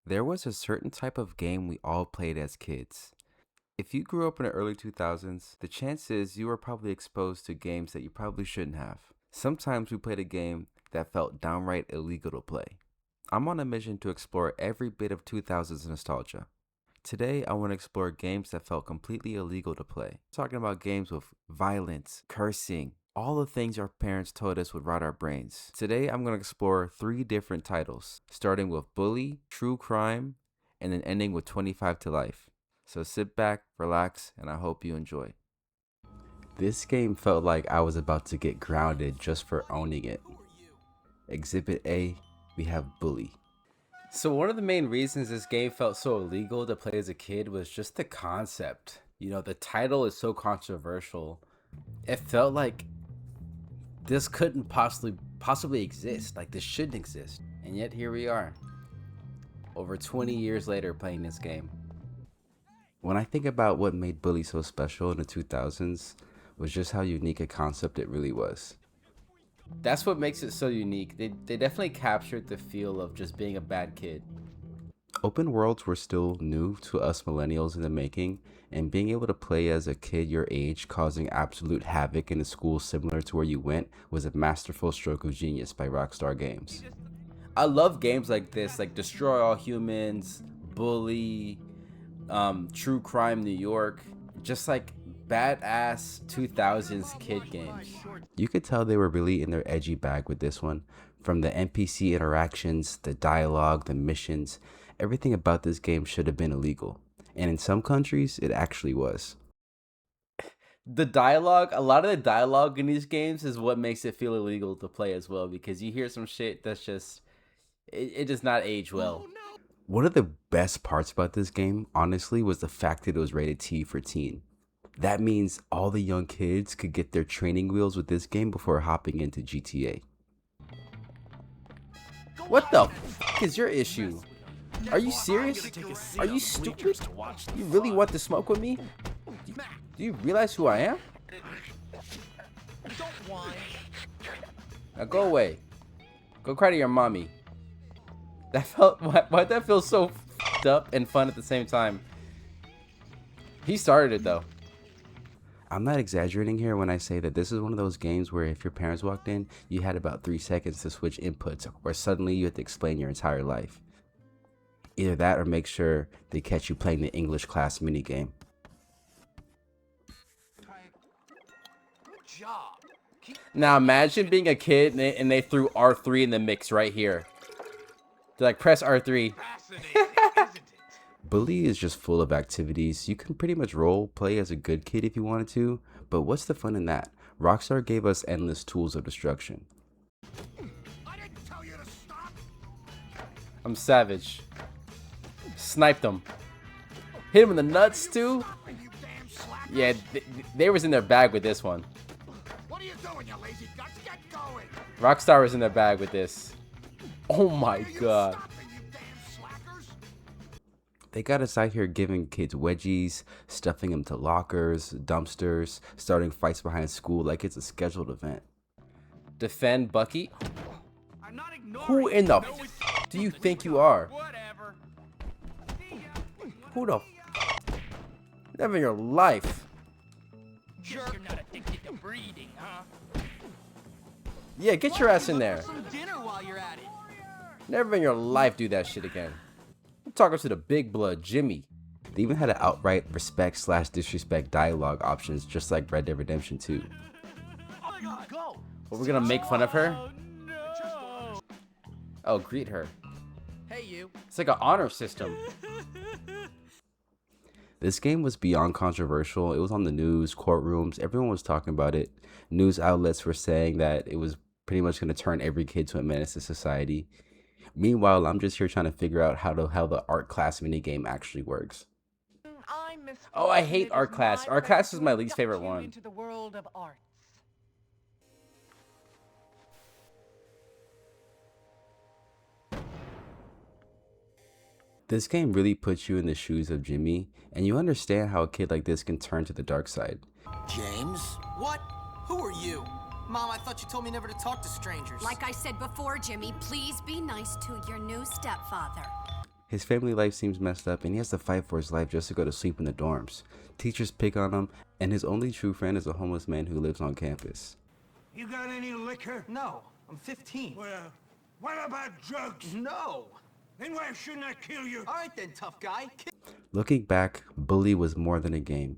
There was a certain type of game we all played as kids. If you grew up in the early 2000s, the chances you were probably exposed to games that you probably shouldn't have. Sometimes we played a game that felt downright illegal to play. I'm on a mission to explore every bit of 2000s nostalgia. Today, I want to explore games that felt completely illegal to play. I'm talking about games with violence, cursing, all the things our parents told us would rot our brains. Today, I'm going to explore 3 different titles, starting with Bully, True Crime, and then ending with 25 to Life. So sit back, relax, and I hope you enjoy. This game felt like I was about to get grounded just for owning it. Exhibit A, we have Bully. So one of the main reasons this game felt so illegal to play as a kid was just the concept. You know, the title is so controversial. It felt like this couldn't possibly exist. Like this shouldn't exist. And yet here we are. Over 20 years later playing this game. When I think about what made Bully so special in the 2000s was just how unique a concept it really was. That's what makes it so unique. They definitely captured the feel of just being a bad kid. Open worlds were still new to us millennials in the making, and being able to play as a kid your age causing absolute havoc in a school similar to where you went was a masterful stroke of genius by Rockstar Games. I love games like this, like Destroy All Humans, Bully, True Crime New York, just like badass 2000s kid games. You could tell they were really in their edgy bag with this one. From the NPC interactions, the dialogue, the missions, everything about this game should have been illegal. And in some countries, it actually was. The dialogue, a lot of the dialogue in these games is what makes it feel illegal to play as well, because you hear some shit that's just, it does not age well. One of the best parts about this game, honestly, was the fact that it was rated T for teen. That means all the young kids could get their training wheels with this game before hopping into GTA. What the f is your issue? Are you serious? Are you stupid? You really want to smoke with me? Do you realize who I am? Now go away. Go cry to your mommy. That felt, why'd that feel so f***ed up and fun at the same time? He started it though. I'm not exaggerating here when I say that this is one of those games where if your parents walked in, you had about 3 seconds to switch inputs, or suddenly you had to explain your entire life. Either that or make sure they catch you playing the English class minigame. Now imagine being a kid and they threw R3 in the mix right here. They're like, press R3. Bully is just full of activities. You can pretty much role play as a good kid if you wanted to, but what's the fun in that? Rockstar gave us endless tools of destruction. I'm savage. Sniped him. Hit him in the nuts too? Yeah, they was in their bag with this one. What are you doing, you lazy guts? Get going. Rockstar was in their bag with this. Oh my god. They got us out here giving kids wedgies, stuffing them to lockers, dumpsters, starting fights behind school like it's a scheduled event. Defend Bucky? Who in the f do you think you are? Who the f? Never in your life. You're not addicted to breeding, huh? Yeah, get your ass in there. Some dinner while you're at it. Never in your life do that shit again. I'm talking to the big blood, Jimmy. They even had an outright respect/disrespect dialogue options, just like Red Dead Redemption 2. But we're gonna make fun of her? No. Oh, greet her. Hey, you. It's like an honor system. This game was beyond controversial. It was on the news, courtrooms, everyone was talking about it. News outlets were saying that it was pretty much gonna turn every kid to a menace to society. Meanwhile, I'm just here trying to figure out how the art class minigame actually works. Oh, I hate art class. Art class is my least favorite one. Into the world of arts. This game really puts you in the shoes of Jimmy, and you understand how a kid like this can turn to the dark side. James? What? Who are you? Mom, I thought you told me never to talk to strangers. Like I said before, Jimmy, please be nice to your new stepfather. His family life seems messed up and he has to fight for his life just to go to sleep in the dorms. Teachers pick on him, and his only true friend is a homeless man who lives on campus. You got any liquor? No, I'm 15. Well, what about drugs? No. Then why shouldn't I kill you? All right then, tough guy. Looking back, Bully was more than a game.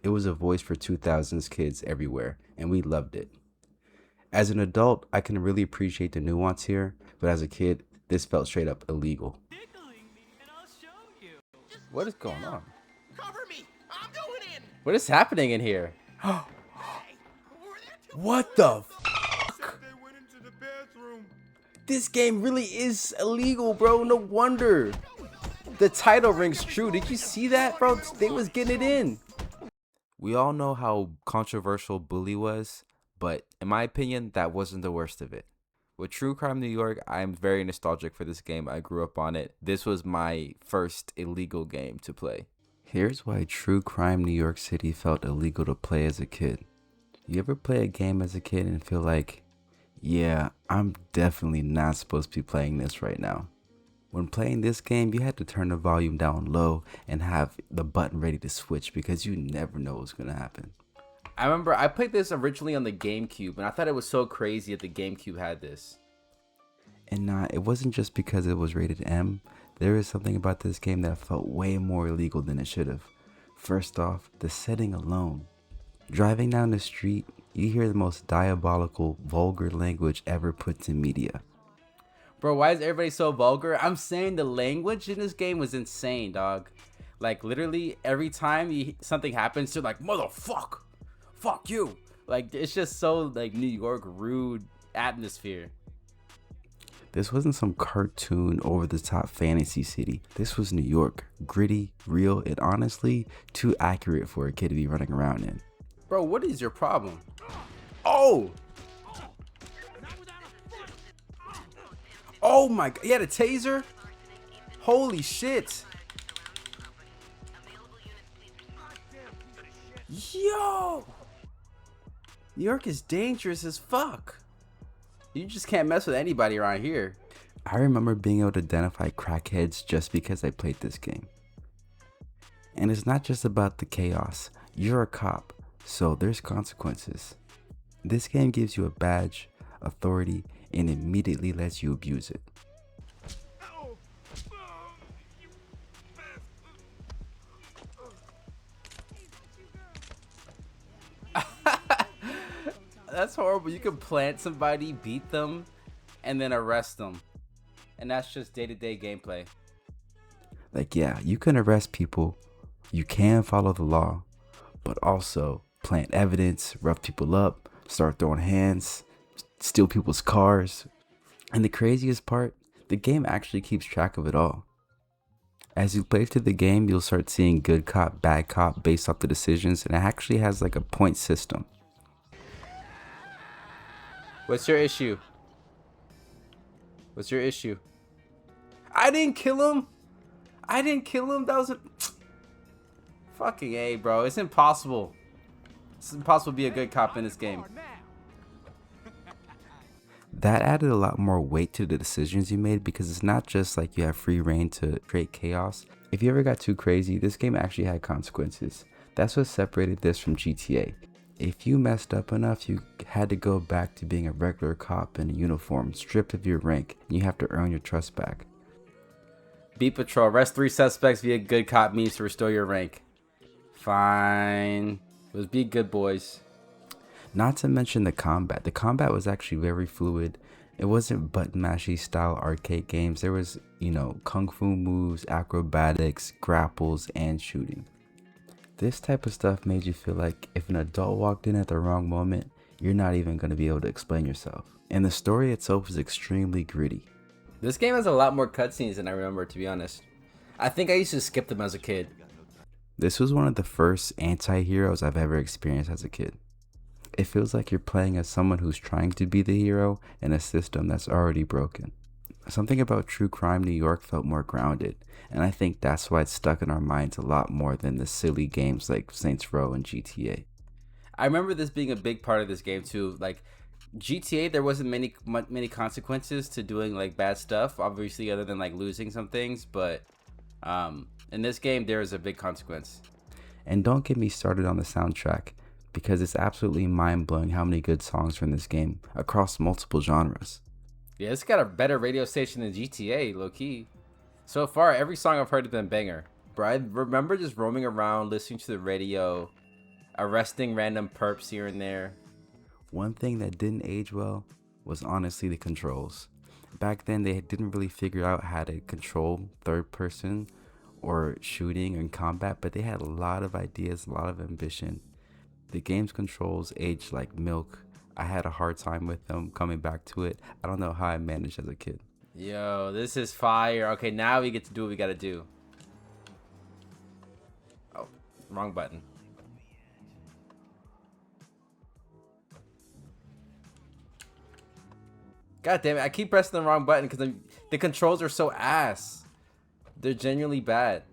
It was a voice for 2000s kids everywhere, and we loved it. As an adult, I can really appreciate the nuance here, but as a kid, this felt straight up illegal. What is going on? Cover me. I'm going in. What is happening in here? What the fuck? They went into the bathroom. This game really is illegal, bro. No wonder. The title rings true. Did you see that, bro? They was getting it in. We all know how controversial Bully was, but in my opinion, that wasn't the worst of it. With True Crime New York, I am very nostalgic for this game. I grew up on it. This was my first illegal game to play. Here's why True Crime New York City felt illegal to play as a kid. You ever play a game as a kid and feel like, yeah, I'm definitely not supposed to be playing this right now? When playing this game, you had to turn the volume down low and have the button ready to switch because you never know what's going to happen. I remember I played this originally on the GameCube, and I thought it was so crazy that the GameCube had this. And nah, it wasn't just because it was rated M. There is something about this game that felt way more illegal than it should have. First off, the setting alone. Driving down the street, you hear the most diabolical, vulgar language ever put to media. Bro, why is everybody so vulgar? I'm saying the language in this game was insane, dog. Like, literally, every time something happens, they're like, motherfuck, fuck you. Like, it's just so, like, New York rude atmosphere. This wasn't some cartoon over-the-top fantasy city. This was New York. Gritty, real, and honestly, too accurate for a kid to be running around in. Bro, what is your problem? Oh! Oh my god, he had a taser? Holy shit. Yo! New York is dangerous as fuck. You just can't mess with anybody around here. I remember being able to identify crackheads just because I played this game. And it's not just about the chaos. You're a cop, so there's consequences. This game gives you a badge, authority, and immediately lets you abuse it. That's horrible. You can plant somebody, beat them, and then arrest them. And that's just day-to-day gameplay. Like, yeah, you can arrest people, you can follow the law, but also plant evidence, rough people up, start throwing hands, steal people's cars. And the craziest part, the game actually keeps track of it all. As you play through the game, you'll start seeing good cop, bad cop based off the decisions, and it actually has like a point system. What's your issue? What's your issue? I didn't kill him. I didn't kill him. That was a fucking A, bro. It's impossible. It's impossible to be a good cop in this game. That added a lot more weight to the decisions you made because it's not just like you have free reign to create chaos. If you ever got too crazy, this game actually had consequences. That's what separated this from GTA. If you messed up enough, you had to go back to being a regular cop in a uniform, stripped of your rank, and you have to earn your trust back. Beat Patrol, arrest 3 suspects via good cop means to restore your rank. Fine. Let's be good boys. Not to mention the combat. The combat was actually very fluid. It wasn't button mashy style arcade games. There was, kung fu moves, acrobatics, grapples, and shooting. This type of stuff made you feel like if an adult walked in at the wrong moment, you're not even going to be able to explain yourself. And the story itself is extremely gritty. This game has a lot more cutscenes than I remember, to be honest. I think I used to skip them as a kid. This was one of the first anti-heroes I've ever experienced as a kid. It feels like you're playing as someone who's trying to be the hero in a system that's already broken. Something about True Crime New York felt more grounded, and I think that's why it's stuck in our minds a lot more than the silly games like Saints Row and GTA. I remember this being a big part of this game too. Like, GTA, there wasn't many consequences to doing like bad stuff, obviously, other than like losing some things. But in this game, there is a big consequence. And don't get me started on the soundtrack, because it's absolutely mind-blowing how many good songs are in this game across multiple genres. Yeah, it's got a better radio station than GTA, low-key. So far, every song I've heard has been banger. Bro, I remember just roaming around, listening to the radio, arresting random perps here and there. One thing that didn't age well was honestly the controls. Back then, they didn't really figure out how to control third person or shooting and combat, but they had a lot of ideas, a lot of ambition. The game's controls aged like milk. I had a hard time with them coming back to it. I don't know how I managed as a kid. Yo, this is fire. Okay, now we get to do what we gotta do. Oh, wrong button. God damn it, I keep pressing the wrong button because the controls are so ass. They're genuinely bad.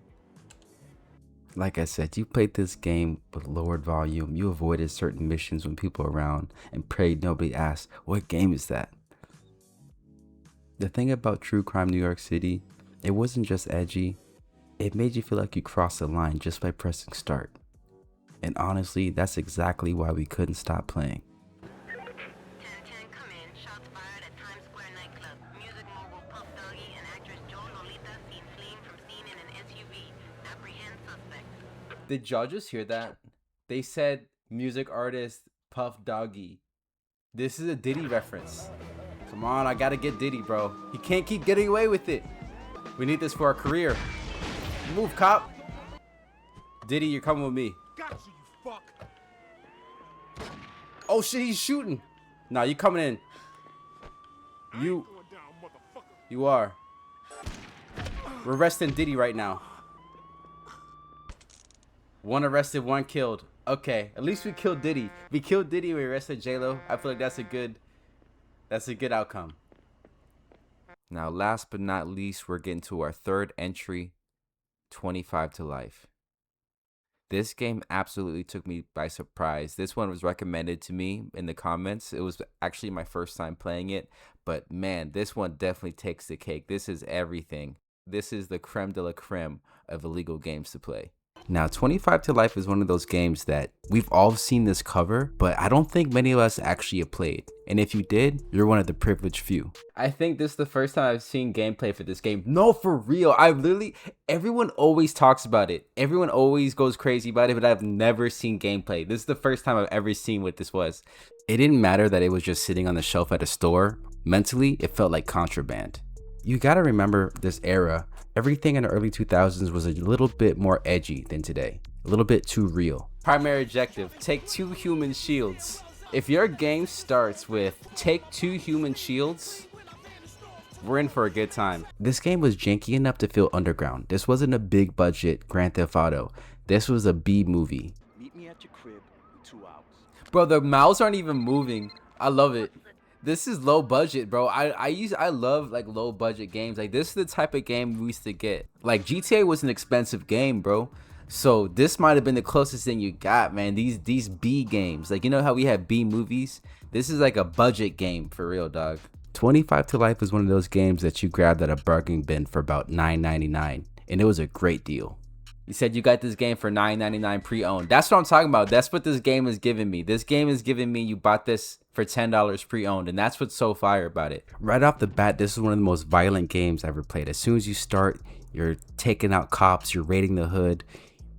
Like I said, you played this game with lowered volume, you avoided certain missions when people were around, and prayed nobody asked, what game is that? The thing about True Crime New York City, it wasn't just edgy, it made you feel like you crossed the line just by pressing start. And honestly, that's exactly why we couldn't stop playing. 1010, come in. Shots fired at Times Square nightclub. Music mogul Puff Doggy and actress Joe Lolita seen fleeing from scene in an SUV. Apprehend suspects. Did y'all just hear that? They said music artist Puff Doggy. This is a Diddy reference. Come on, I gotta get Diddy, bro. He can't keep getting away with it. We need this for our career. Move, cop. Diddy, you're coming with me. Got you, you fuck. Oh shit, he's shooting. Nah, you coming in. You are. We're arresting Diddy right now. One arrested, one killed. Okay, at least we killed Diddy. We killed Diddy, we arrested J-Lo. I feel like that's a good outcome. Now, last but not least, we're getting to our third entry, 25 to Life. This game absolutely took me by surprise. This one was recommended to me in the comments. It was actually my first time playing it, but man, this one definitely takes the cake. This is everything. This is the creme de la creme of illegal games to play. Now, 25 to Life is one of those games that we've all seen this cover, but I don't think many of us actually have played. And if you did, you're one of the privileged few. I think this is the first time I've seen gameplay for this game. No, for real. Everyone always talks about it. Everyone always goes crazy about it, but I've never seen gameplay. This is the first time I've ever seen what this was. It didn't matter that it was just sitting on the shelf at a store. Mentally, it felt like contraband. You gotta remember this era. Everything in the early 2000s was a little bit more edgy than today. A little bit too real. Primary objective, take 2 human shields. If your game starts with take 2 human shields, we're in for a good time. This game was janky enough to feel underground. This wasn't a big budget Grand Theft Auto. This was a B movie. Meet me at your crib in 2 hours. Bro, the mouths aren't even moving. I love it. This is low budget, bro. I love like low budget games. Like this is the type of game we used to get. Like GTA was an expensive game, bro. So this might have been the closest thing you got, man. These B games. Like, you know how we have B movies? This is like a budget game for real, dog. 25 to Life is one of those games that you grabbed at a bargain bin for about $9.99, and it was a great deal. You said you got this game for $9.99 pre-owned. That's what I'm talking about. That's what this game is giving me. This game is giving me you bought this for $10 pre-owned, and that's what's so fire about it. Right off the bat, this is one of the most violent games I ever played. As soon as you start, you're taking out cops, you're raiding the hood,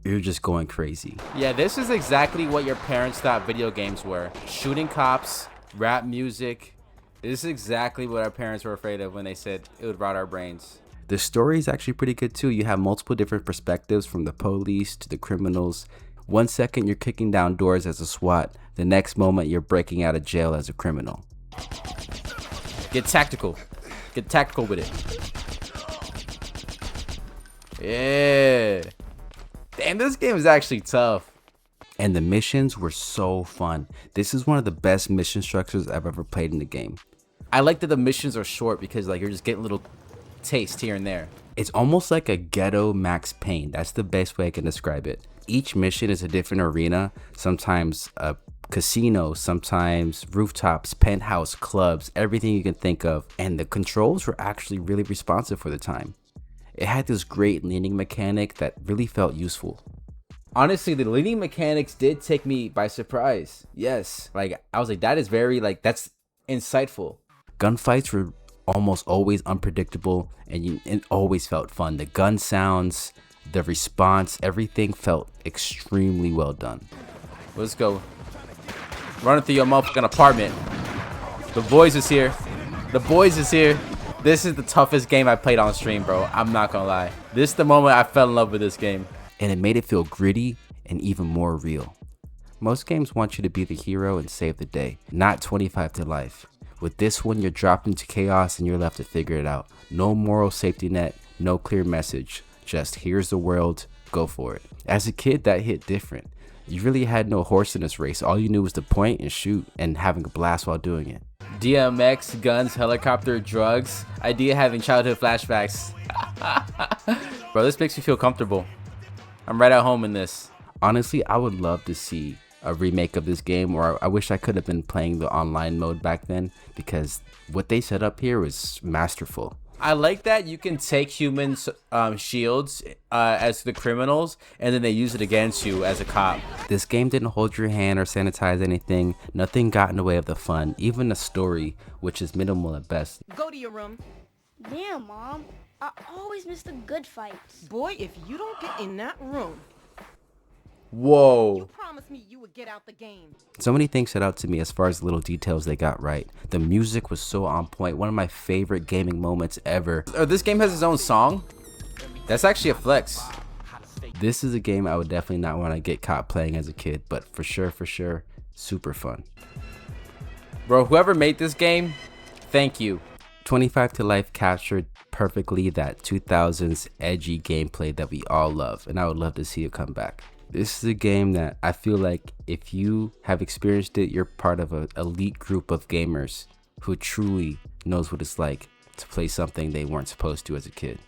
you're just going crazy. Yeah, this is exactly what your parents thought video games were. Shooting cops, rap music. This is exactly what our parents were afraid of when they said it would rot our brains. The story is actually pretty good too. You have multiple different perspectives, from the police to the criminals. One second you're kicking down doors as a SWAT. The next moment you're breaking out of jail as a criminal. Get tactical. Get tactical with it. Yeah. Damn, this game is actually tough. And the missions were so fun. This is one of the best mission structures I've ever played in the game. I like that the missions are short because like you're just getting little taste here and there. It's almost like a ghetto Max Payne. That's the best way I can describe it. Each mission is a different arena, sometimes a casinos, sometimes rooftops, penthouse, clubs, everything you can think of. And the controls were actually really responsive for the time. It had this great leaning mechanic that really felt useful. Honestly, the leaning mechanics did take me by surprise. Yes, like I was like, that is very that's insightful. Gunfights were almost always unpredictable, and it always felt fun. The gun sounds, the response, everything felt extremely well done. Let's go. Running through your motherfucking apartment. The boys is here. The boys is here. This is the toughest game I played on stream, bro. I'm not gonna lie. This is the moment I fell in love with this game. And it made it feel gritty and even more real. Most games want you to be the hero and save the day, not 25 to life. With this one, you're dropped into chaos and you're left to figure it out. No moral safety net, no clear message. Just here's the world, go for it. As a kid, that hit different. You really had no horse in this race. All you knew was to point and shoot and having a blast while doing it. DMX, guns, helicopter, drugs. Idea having childhood flashbacks. Bro, this makes me feel comfortable. I'm right at home in this. Honestly, I would love to see a remake of this game, or I wish I could have been playing the online mode back then, because what they set up here was masterful. I like that you can take humans' shields as the criminals, and then they use it against you as a cop. This game didn't hold your hand or sanitize anything. Nothing got in the way of the fun, even the story, which is minimal at best. Go to your room. Damn, Mom. I always miss the good fights. Boy, if you don't get in that room, you Whoa. promised me you would get out the game. So many things stood out to me as far as the little details they got right. The music was so on point. One of my favorite gaming moments ever. This game has its own song? That's actually a flex. This is a game I would definitely not want to get caught playing as a kid, but for sure, super fun. Bro, whoever made this game, thank you. 25 to Life captured perfectly that 2000s edgy gameplay that we all love, and I would love to see it come back. This is a game that I feel like if you have experienced it, you're part of an elite group of gamers who truly knows what it's like to play something they weren't supposed to as a kid.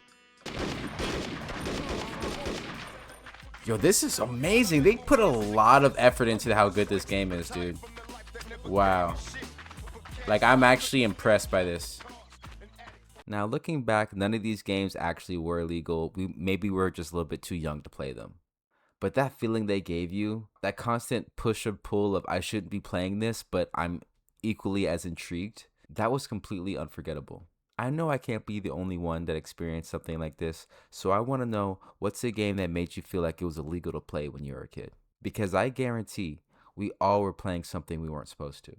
Yo, this is amazing. They put a lot of effort into how good this game is, dude. Wow. Like, I'm actually impressed by this. Now, looking back, none of these games actually were illegal. Maybe we were just a little bit too young to play them. But that feeling they gave you, that constant push or pull of I shouldn't be playing this, but I'm equally as intrigued, that was completely unforgettable. I know I can't be the only one that experienced something like this, so I want to know, what's a game that made you feel like it was illegal to play when you were a kid? Because I guarantee we all were playing something we weren't supposed to.